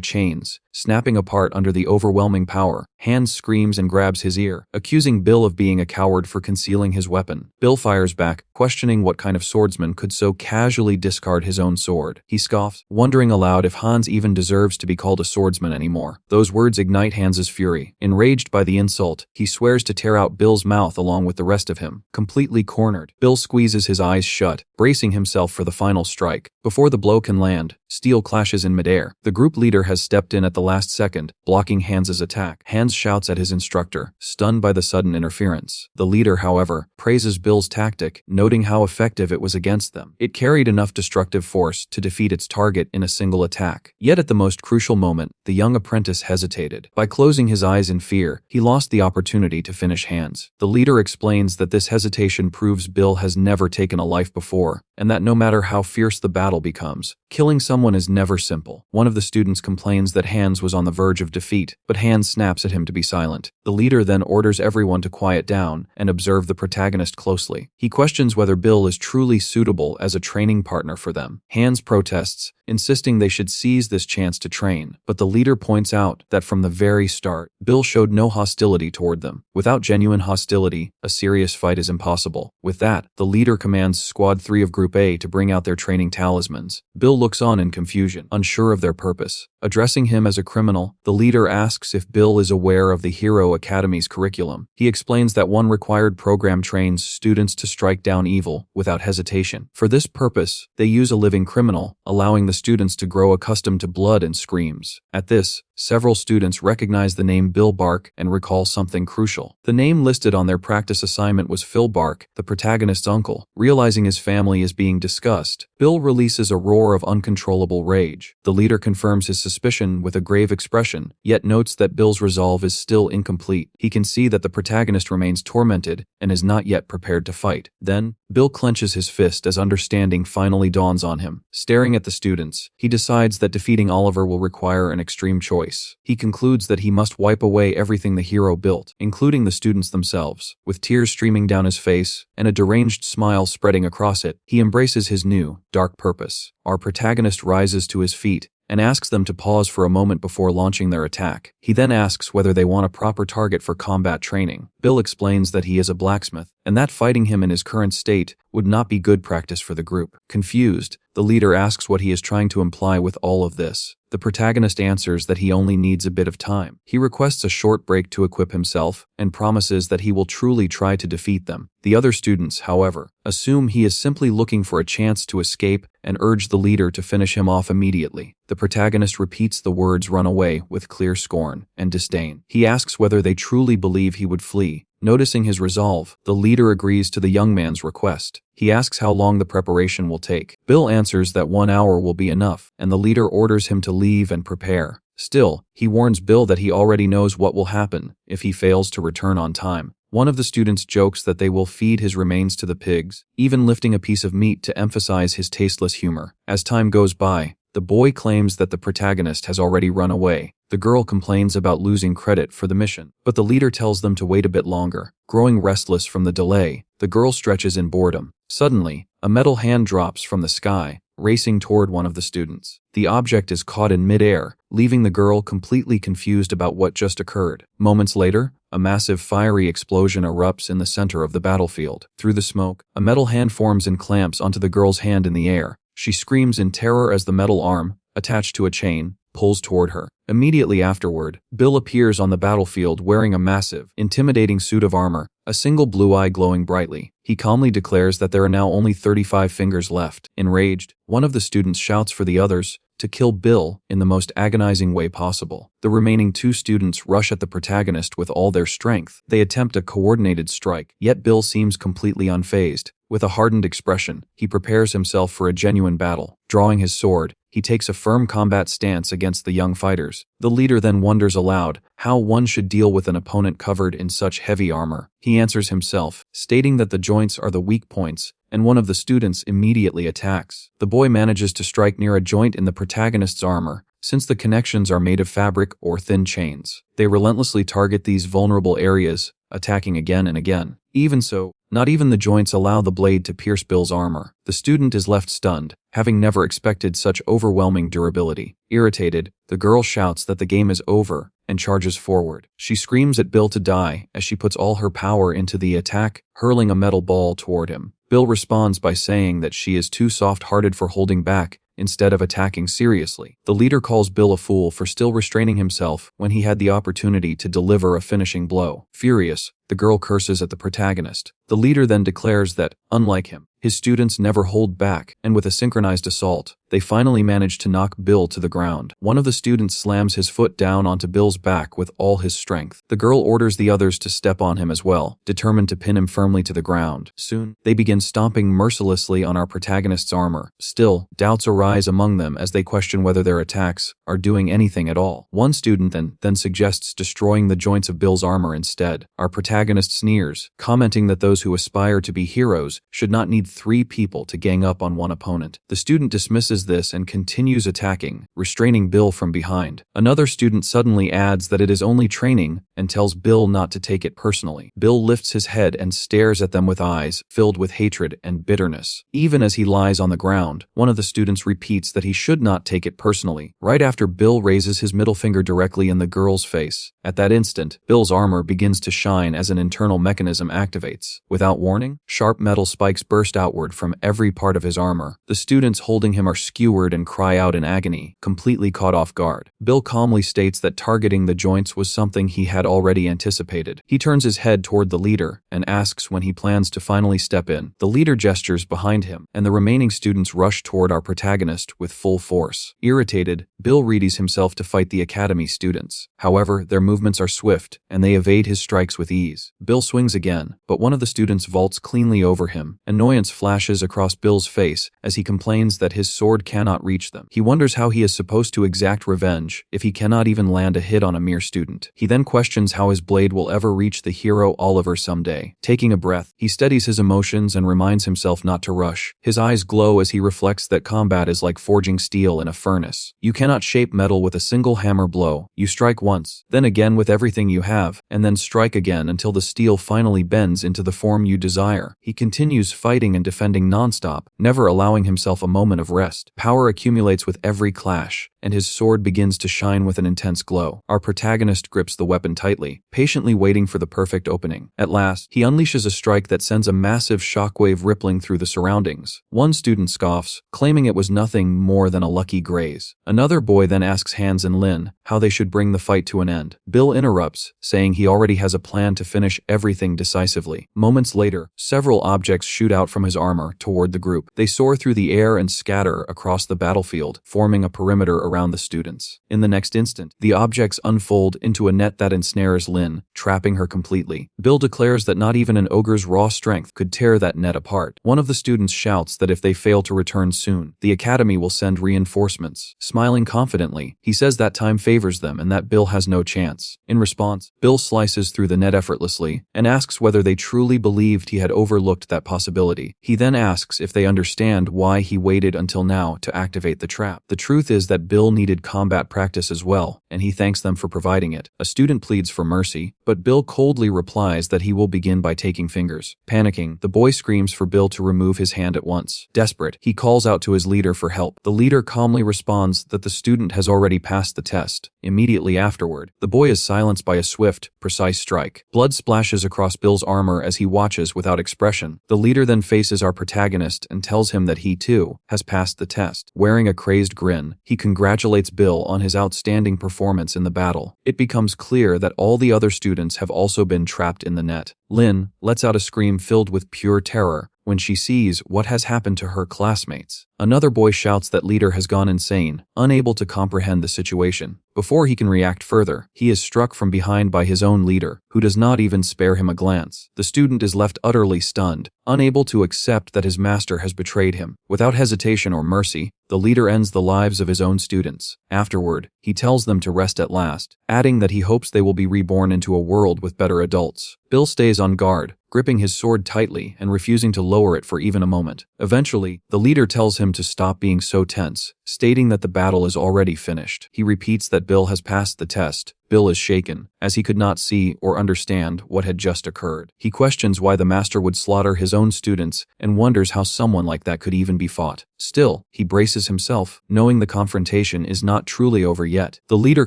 chains, snapping apart under the overwhelming power. Hans screams and grabs his ear, accusing Bill of being a coward for concealing his weapon. Bill fires back, questioning what kind of swordsman could so casually discard his own sword. He scoffs, wondering aloud if Hans even deserves to be called a swordsman anymore. Those words ignite Hans's fury. Enraged by the insult, he swears to tear out Bill's mouth along with the rest of him. Completely cornered, Bill squeezes his eyes shut, bracing himself for the final strike. Before the blow can land, steel clashes in midair. The group leader has stepped in at the last second, blocking Hans's attack. Hans shouts at his instructor, stunned by the sudden interference. The leader, however, praises Bill's tactic, noting how effective it was against them. It carried enough destructive force to defeat its target in a single attack. Yet at the most crucial moment, the young apprentice hesitated. By closing his eyes in fear, he lost the opportunity to finish Hans. The leader explains that this hesitation proves Bill has never taken a life before, and that no matter how fierce the battle becomes, killing someone is never simple. One of the students complains that Hans was on the verge of defeat, but Hans snaps at him to be silent. The leader then orders everyone to quiet down and observe the protagonist closely. He questions whether Bill is truly suitable as a training partner for them. Hans protests, insisting they should seize this chance to train, but the leader points out that from the very start, Bill showed no hostility toward them. Without genuine hostility, a serious fight is impossible. With that, the leader commands Squad 3 of Group A to bring out their training talismans. Bill looks on in confusion, unsure of their purpose. Addressing him as a criminal, the leader asks if Bill is aware of the Hero Academy's curriculum. He explains that one required program trains students to strike down evil without hesitation. For this purpose, they use a living criminal, allowing the students to grow accustomed to blood and screams. At this, several students recognize the name Bill Bark and recall something crucial. The name listed on their practice assignment was Phil Bark, the protagonist's uncle. Realizing his family is being discussed, Bill releases a roar of uncontrollable rage. The leader confirms his suspicion with a grave expression, yet notes that Bill's resolve is still incomplete. He can see that the protagonist remains tormented and is not yet prepared to fight. Then, Bill clenches his fist as understanding finally dawns on him. Staring at the students, he decides that defeating Oliver will require an extreme choice. He concludes that he must wipe away everything the hero built, including the students themselves. With tears streaming down his face and a deranged smile spreading across it, he embraces his new, dark purpose. Our protagonist rises to his feet and asks them to pause for a moment before launching their attack. He then asks whether they want a proper target for combat training. Bill explains that he is a blacksmith, and that fighting him in his current state would not be good practice for the group. Confused, the leader asks what he is trying to imply with all of this. The protagonist answers that he only needs a bit of time. He requests a short break to equip himself and promises that he will truly try to defeat them. The other students, however, assume he is simply looking for a chance to escape and urge the leader to finish him off immediately. The protagonist repeats the words "run away" with clear scorn and disdain. He asks whether they truly believe he would flee. Noticing his resolve, the leader agrees to the young man's request. He asks how long the preparation will take. Bill answers that 1 hour will be enough, and the leader orders him to leave and prepare. Still, he warns Bill that he already knows what will happen if he fails to return on time. One of the students jokes that they will feed his remains to the pigs, even lifting a piece of meat to emphasize his tasteless humor. As time goes by, the boy claims that the protagonist has already run away. The girl complains about losing credit for the mission, but the leader tells them to wait a bit longer. Growing restless from the delay, the girl stretches in boredom. Suddenly, a metal hand drops from the sky, racing toward one of the students. The object is caught in midair, leaving the girl completely confused about what just occurred. Moments later, a massive fiery explosion erupts in the center of the battlefield. Through the smoke, a metal hand forms and clamps onto the girl's hand in the air. She screams in terror as the metal arm, attached to a chain, pulls toward her. Immediately afterward, Bill appears on the battlefield wearing a massive, intimidating suit of armor, a single blue eye glowing brightly. He calmly declares that there are now only 35 fingers left. Enraged, one of the students shouts for the others to kill Bill in the most agonizing way possible. The remaining 2 students rush at the protagonist with all their strength. They attempt a coordinated strike, yet Bill seems completely unfazed. With a hardened expression, he prepares himself for a genuine battle. Drawing his sword, he takes a firm combat stance against the young fighters. The leader then wonders aloud how one should deal with an opponent covered in such heavy armor. He answers himself, stating that the joints are the weak points, and one of the students immediately attacks. The boy manages to strike near a joint in the protagonist's armor, since the connections are made of fabric or thin chains. They relentlessly target these vulnerable areas, attacking again and again. Even so, not even the joints allow the blade to pierce Bill's armor. The student is left stunned, having never expected such overwhelming durability. Irritated, the girl shouts that the game is over and charges forward. She screams at Bill to die as she puts all her power into the attack, hurling a metal ball toward him. Bill responds by saying that she is too soft-hearted for holding back, instead of attacking seriously. The leader calls Bill a fool for still restraining himself when he had the opportunity to deliver a finishing blow. Furious, the girl curses at the protagonist. The leader then declares that, unlike him, his students never hold back, and with a synchronized assault, they finally manage to knock Bill to the ground. One of the students slams his foot down onto Bill's back with all his strength. The girl orders the others to step on him as well, determined to pin him firmly to the ground. Soon, they begin stomping mercilessly on our protagonist's armor. Still, doubts arise among them as they question whether their attacks are doing anything at all. One student then suggests destroying the joints of Bill's armor instead. Our protagonist sneers, commenting that those who aspire to be heroes should not need 3 people to gang up on one opponent. The student dismisses this and continues attacking, restraining Bill from behind. Another student suddenly adds that it is only training and tells Bill not to take it personally. Bill lifts his head and stares at them with eyes filled with hatred and bitterness. Even as he lies on the ground, one of the students repeats that he should not take it personally. Right after Bill raises his middle finger directly in the girl's face. At that instant, Bill's armor begins to shine as an internal mechanism activates. Without warning, sharp metal spikes burst outward from every part of his armor. The students holding him are skewered and cry out in agony, completely caught off guard. Bill calmly states that targeting the joints was something he had already anticipated. He turns his head toward the leader and asks when he plans to finally step in. The leader gestures behind him, and the remaining students rush toward our protagonist with full force. Irritated, Bill readies himself to fight the academy students. However, their movements are swift, and they evade his strikes with ease. Bill swings again, but one of the students vaults cleanly over him. Annoyance flashes across Bill's face as he complains that his sword cannot reach them. He wonders how he is supposed to exact revenge if he cannot even land a hit on a mere student. He then questions how his blade will ever reach the hero Oliver someday. Taking a breath, he steadies his emotions and reminds himself not to rush. His eyes glow as he reflects that combat is like forging steel in a furnace. You cannot shape metal with a single hammer blow. You strike once, then again with everything you have, and then strike again until the steel finally bends into the form you desire. He continues fighting and defending nonstop, never allowing himself a moment of rest. Power accumulates with every clash, and his sword begins to shine with an intense glow. Our protagonist grips the weapon tightly, patiently waiting for the perfect opening. At last, he unleashes a strike that sends a massive shockwave rippling through the surroundings. One student scoffs, claiming it was nothing more than a lucky graze. Another boy then asks Hans and Lin how they should bring the fight to an end. Bill interrupts, saying he already has a plan to finish everything decisively. Moments later, several objects shoot out from his armor toward the group. They soar through the air and scatter across the battlefield, forming a perimeter around the students. In the next instant, the objects unfold into a net that ensnares Lin, trapping her completely. Bill declares that not even an ogre's raw strength could tear that net apart. One of the students shouts that if they fail to return soon, the academy will send reinforcements. Smiling confidently, he says that time favors them and that Bill has no chance. In response, Bill slices through the net effortlessly and asks whether they truly believed he had overlooked that possibility. He then asks if they understand why he waited until now to activate the trap. The truth is that Bill needed combat practice as well, and he thanks them for providing it. A student pleads for mercy, but Bill coldly replies that he will begin by taking fingers. Panicking, the boy screams for Bill to remove his hand at once. Desperate, he calls out to his leader for help. The leader calmly responds that the student has already passed the test. Immediately afterward, the boy is silenced by a swift, precise strike. Blood Blood splashes across Bill's armor as he watches without expression. The leader then faces our protagonist and tells him that he, too, has passed the test. Wearing a crazed grin, he congratulates Bill on his outstanding performance in the battle. It becomes clear that all the other students have also been trapped in the net. Lynn lets out a scream filled with pure terror when she sees what has happened to her classmates. Another boy shouts that leader has gone insane, unable to comprehend the situation. Before he can react further, he is struck from behind by his own leader, who does not even spare him a glance. The student is left utterly stunned, unable to accept that his master has betrayed him. Without hesitation or mercy, the leader ends the lives of his own students. Afterward, he tells them to rest at last, adding that he hopes they will be reborn into a world with better adults. Bill stays on guard, gripping his sword tightly and refusing to lower it for even a moment. Eventually, the leader tells him to stop being so tense, stating that the battle is already finished. He repeats that Bill has passed the test. Bill is shaken, as he could not see or understand what had just occurred. He questions why the master would slaughter his own students and wonders how someone like that could even be fought. Still, he braces himself, knowing the confrontation is not truly over yet. The leader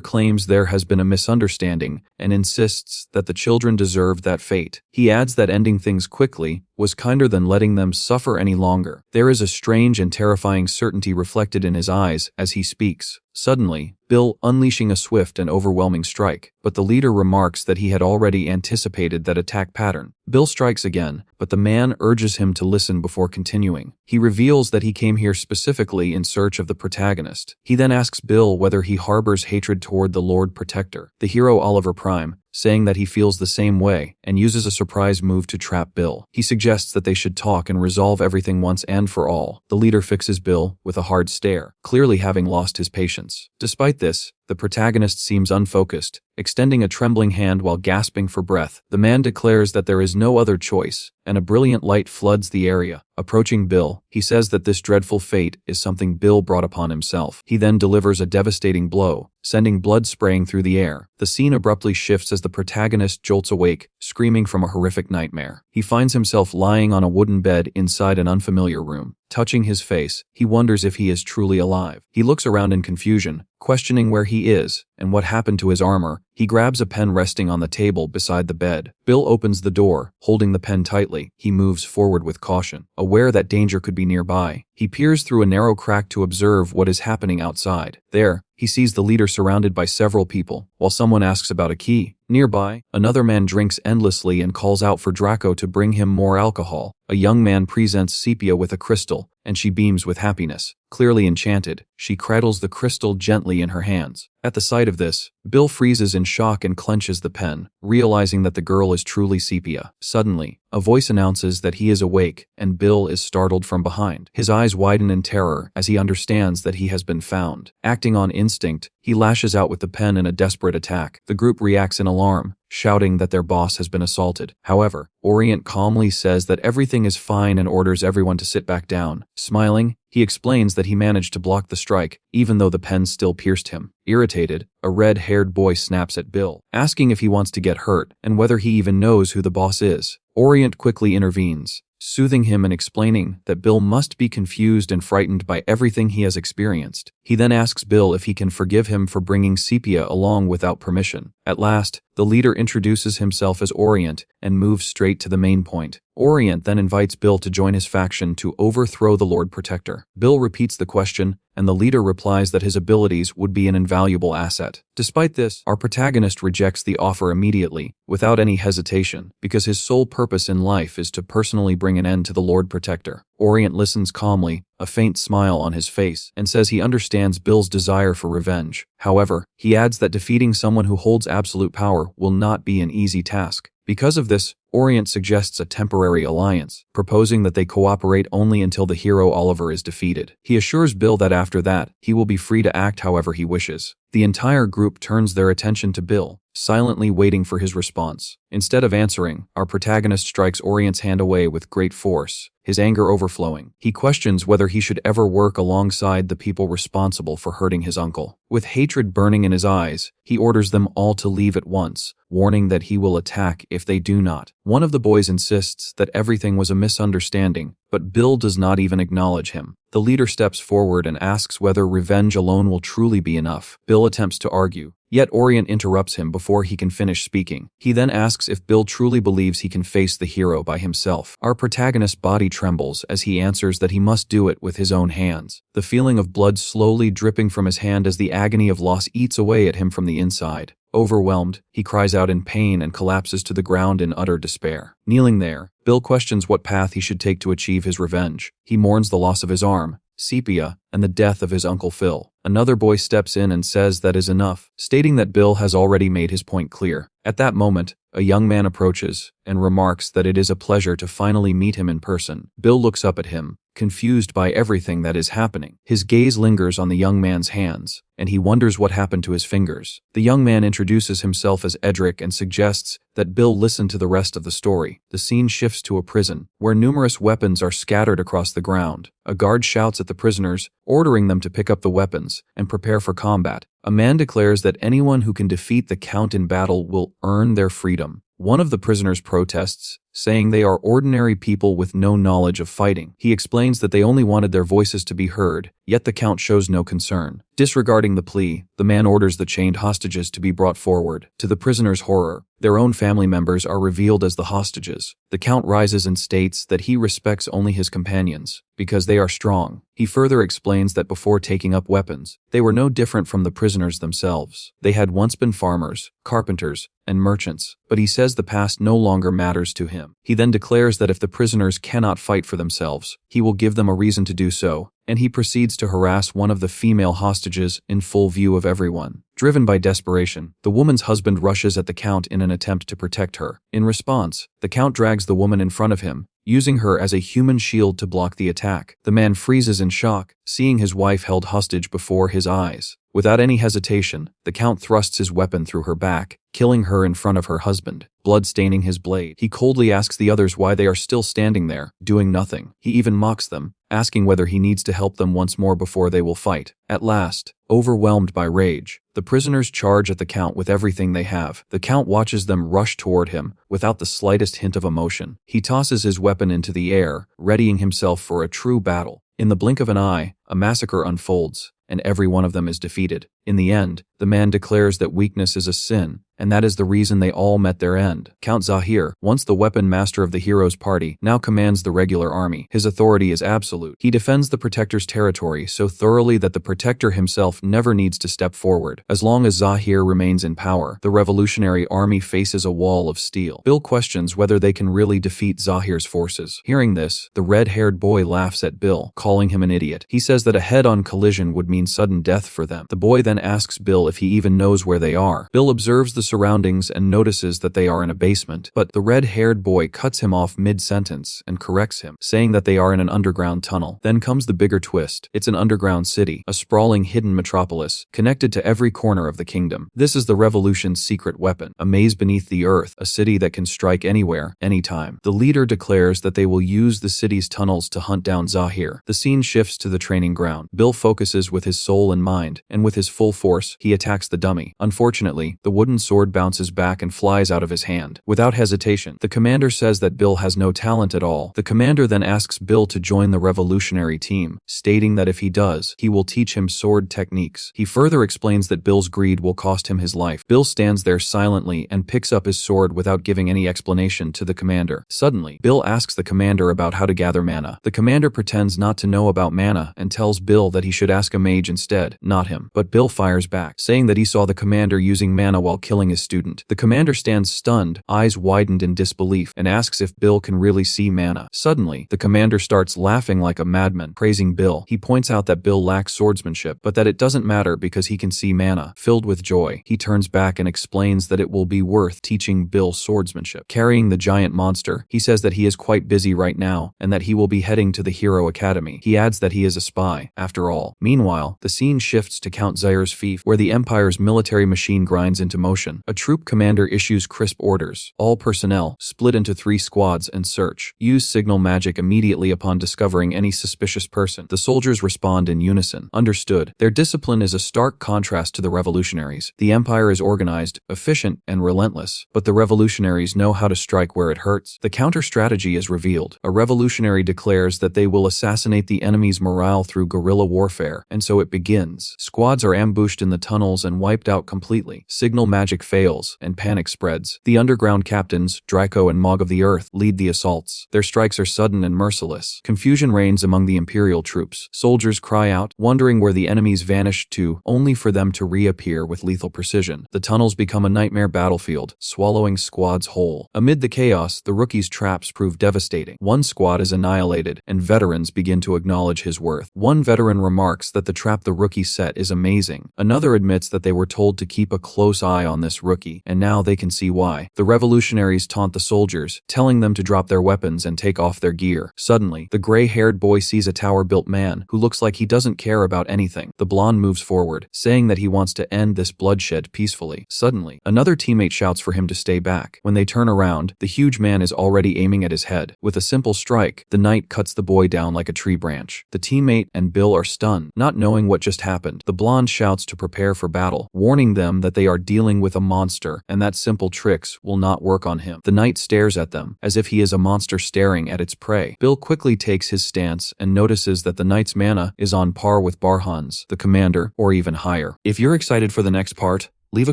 claims there has been a misunderstanding and insists that the children deserved that fate. He adds that ending things quickly was kinder than letting them suffer any longer. There is a strange and terrifying certainty reflected in his eyes as he speaks. Suddenly, Bill unleashing a swift and overwhelming strike, but the leader remarks that he had already anticipated that attack pattern. Bill strikes again, but the man urges him to listen before continuing. He reveals that he came here specifically in search of the protagonist. He then asks Bill whether he harbors hatred toward the Lord Protector, the hero Oliver Prime, saying that he feels the same way, and uses a surprise move to trap Bill. He suggests that they should talk and resolve everything once and for all. The leader fixes Bill with a hard stare, clearly having lost his patience. Despite this, the protagonist seems unfocused, extending a trembling hand while gasping for breath. The man declares that there is no other choice, and a brilliant light floods the area. Approaching Bill, he says that this dreadful fate is something Bill brought upon himself. He then delivers a devastating blow, sending blood spraying through the air. The scene abruptly shifts as the protagonist jolts awake, screaming from a horrific nightmare. He finds himself lying on a wooden bed inside an unfamiliar room. Touching his face, he wonders if he is truly alive. He looks around in confusion, questioning where he is and what happened to his armor. He grabs a pen resting on the table beside the bed. Bill opens the door, holding the pen tightly. He moves forward with caution, aware that danger could be nearby. He peers through a narrow crack to observe what is happening outside. There, he sees the leader surrounded by several people, while someone asks about a key. Nearby, another man drinks endlessly and calls out for Draco to bring him more alcohol. A young man presents Sepia with a crystal, and she beams with happiness. Clearly enchanted, she cradles the crystal gently in her hands. At the sight of this, Bill freezes in shock and clenches the pen, realizing that the girl is truly Sepia. Suddenly, a voice announces that he is awake, and Bill is startled from behind. His eyes widen in terror as he understands that he has been found. Acting on instinct, he lashes out with the pen in a desperate attack. The group reacts in alarm, shouting that their boss has been assaulted. However, Orient calmly says that everything is fine and orders everyone to sit back down. Smiling, he explains that he managed to block the strike, even though the pen still pierced him. Irritated, a red-haired boy snaps at Bill, asking if he wants to get hurt and whether he even knows who the boss is. Orient quickly intervenes, soothing him and explaining that Bill must be confused and frightened by everything he has experienced. He then asks Bill if he can forgive him for bringing Sepia along without permission. At last, the leader introduces himself as Orient and moves straight to the main point. Orient then invites Bill to join his faction to overthrow the Lord Protector. Bill repeats the question, and the leader replies that his abilities would be an invaluable asset. Despite this, our protagonist rejects the offer immediately, without any hesitation, because his sole purpose in life is to personally bring an end to the Lord Protector. Orient listens calmly, a faint smile on his face, and says he understands Bill's desire for revenge. However, he adds that defeating someone who holds absolute power will not be an easy task. Because of this, Orient suggests a temporary alliance, proposing that they cooperate only until the hero Oliver is defeated. He assures Bill that after that, he will be free to act however he wishes. The entire group turns their attention to Bill, silently waiting for his response. Instead of answering, our protagonist strikes Orient's hand away with great force, his anger overflowing. He questions whether he should ever work alongside the people responsible for hurting his uncle. With hatred burning in his eyes, he orders them all to leave at once, warning that he will attack if they do not. One of the boys insists that everything was a misunderstanding, but Bill does not even acknowledge him. The leader steps forward and asks whether revenge alone will truly be enough. Bill attempts to argue, yet Orient interrupts him before he can finish speaking. He then asks if Bill truly believes he can face the hero by himself. Our protagonist's body trembles as he answers that he must do it with his own hands. The feeling of blood slowly dripping from his hand as the agony of loss eats away at him from the inside. Overwhelmed, he cries out in pain and collapses to the ground in utter despair. Kneeling there, Bill questions what path he should take to achieve his revenge. He mourns the loss of his arm, Sepia, and the death of his Uncle Phil. Another boy steps in and says that is enough, stating that Bill has already made his point clear. At that moment, a young man approaches and remarks that it is a pleasure to finally meet him in person. Bill looks up at him, confused by everything that is happening. His gaze lingers on the young man's hands, and he wonders what happened to his fingers. The young man introduces himself as Edric and suggests that Bill listen to the rest of the story. The scene shifts to a prison, where numerous weapons are scattered across the ground. A guard shouts at the prisoners, ordering them to pick up the weapons and prepare for combat. A man declares that anyone who can defeat the Count in battle will earn their freedom. One of the prisoners protests, saying they are ordinary people with no knowledge of fighting. He explains that they only wanted their voices to be heard, yet the Count shows no concern. Disregarding the plea, the man orders the chained hostages to be brought forward. To the prisoners' horror, their own family members are revealed as the hostages. The Count rises and states that he respects only his companions, because they are strong. He further explains that before taking up weapons, they were no different from the prisoners themselves. They had once been farmers, carpenters, and merchants, but he says the past no longer matters to him. He then declares that if the prisoners cannot fight for themselves, he will give them a reason to do so, and he proceeds to harass one of the female hostages in full view of everyone. Driven by desperation, the woman's husband rushes at the Count in an attempt to protect her. In response, the Count drags the woman in front of him, using her as a human shield to block the attack. The man freezes in shock, seeing his wife held hostage before his eyes. Without any hesitation, the Count thrusts his weapon through her back, killing her in front of her husband, blood staining his blade. He coldly asks the others why they are still standing there, doing nothing. He even mocks them, asking whether he needs to help them once more before they will fight. At last, overwhelmed by rage, the prisoners charge at the Count with everything they have. The Count watches them rush toward him, without the slightest hint of emotion. He tosses his weapon into the air, readying himself for a true battle. In the blink of an eye, a massacre unfolds, and every one of them is defeated. In the end, the man declares that weakness is a sin, and that is the reason they all met their end. Count Zahir, once the weapon master of the hero's party, now commands the regular army. His authority is absolute. He defends the Protector's territory so thoroughly that the Protector himself never needs to step forward. As long as Zahir remains in power, the revolutionary army faces a wall of steel. Bill questions whether they can really defeat Zahir's forces. Hearing this, the red-haired boy laughs at Bill, calling him an idiot. He says that a head-on collision would mean sudden death for them. The boy then asks Bill if he even knows where they are. Bill observes the surroundings and notices that they are in a basement, but the red-haired boy cuts him off mid-sentence and corrects him, saying that they are in an underground tunnel. Then comes the bigger twist. It's an underground city, a sprawling hidden metropolis, connected to every corner of the kingdom. This is the revolution's secret weapon, a maze beneath the earth, a city that can strike anywhere, anytime. The leader declares that they will use the city's tunnels to hunt down Zahir. The scene shifts to the training ground. Bill focuses with his soul and mind, and with his full force, he attacks the dummy. Unfortunately, the wooden sword bounces back and flies out of his hand. Without hesitation, the commander says that Bill has no talent at all. The commander then asks Bill to join the revolutionary team, stating that if he does, he will teach him sword techniques. He further explains that Bill's greed will cost him his life. Bill stands there silently and picks up his sword without giving any explanation to the commander. Suddenly, Bill asks the commander about how to gather mana. The commander pretends not to know about mana and tells Bill that he should ask a mage instead, not him. But Bill fires back, saying that he saw the commander using mana while killing his student. The commander stands stunned, eyes widened in disbelief, and asks if Bill can really see mana. Suddenly, the commander starts laughing like a madman, praising Bill. He points out that Bill lacks swordsmanship, but that it doesn't matter because he can see mana. Filled with joy, he turns back and explains that it will be worth teaching Bill swordsmanship. Carrying the giant monster, he says that he is quite busy right now, and that he will be heading to the Hero Academy. He adds that he is a spy, after all. Meanwhile, the scene shifts to Count Zahir Blair's fief, where the Empire's military machine grinds into motion. A troop commander issues crisp orders. All personnel, split into 3 squads and search. Use signal magic immediately upon discovering any suspicious person. The soldiers respond in unison. Understood. Their discipline is a stark contrast to the revolutionaries. The Empire is organized, efficient, and relentless, but the revolutionaries know how to strike where it hurts. The counter-strategy is revealed. A revolutionary declares that they will assassinate the enemy's morale through guerrilla warfare, and so it begins. Squads are ambushed in the tunnels and wiped out completely. Signal magic fails, and panic spreads. The underground captains, Draco and Mog of the Earth, lead the assaults. Their strikes are sudden and merciless. Confusion reigns among the Imperial troops. Soldiers cry out, wondering where the enemies vanished to, only for them to reappear with lethal precision. The tunnels become a nightmare battlefield, swallowing squads whole. Amid the chaos, the rookie's traps prove devastating. One squad is annihilated, and veterans begin to acknowledge his worth. One veteran remarks that the trap the rookie set is amazing. Another admits that they were told to keep a close eye on this rookie, and now they can see why. The revolutionaries taunt the soldiers, telling them to drop their weapons and take off their gear. Suddenly, the gray-haired boy sees a tower-built man who looks like he doesn't care about anything. The blonde moves forward, saying that he wants to end this bloodshed peacefully. Suddenly, another teammate shouts for him to stay back. When they turn around, the huge man is already aiming at his head. With a simple strike, the knight cuts the boy down like a tree branch. The teammate and Bill are stunned, not knowing what just happened. The blonde shouts to prepare for battle, warning them that they are dealing with a monster and that simple tricks will not work on him. The knight stares at them, as if he is a monster staring at its prey. Bill quickly takes his stance and notices that the knight's mana is on par with Barhan's, the commander, or even higher. If you're excited for the next part, leave a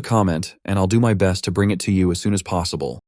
comment and I'll do my best to bring it to you as soon as possible.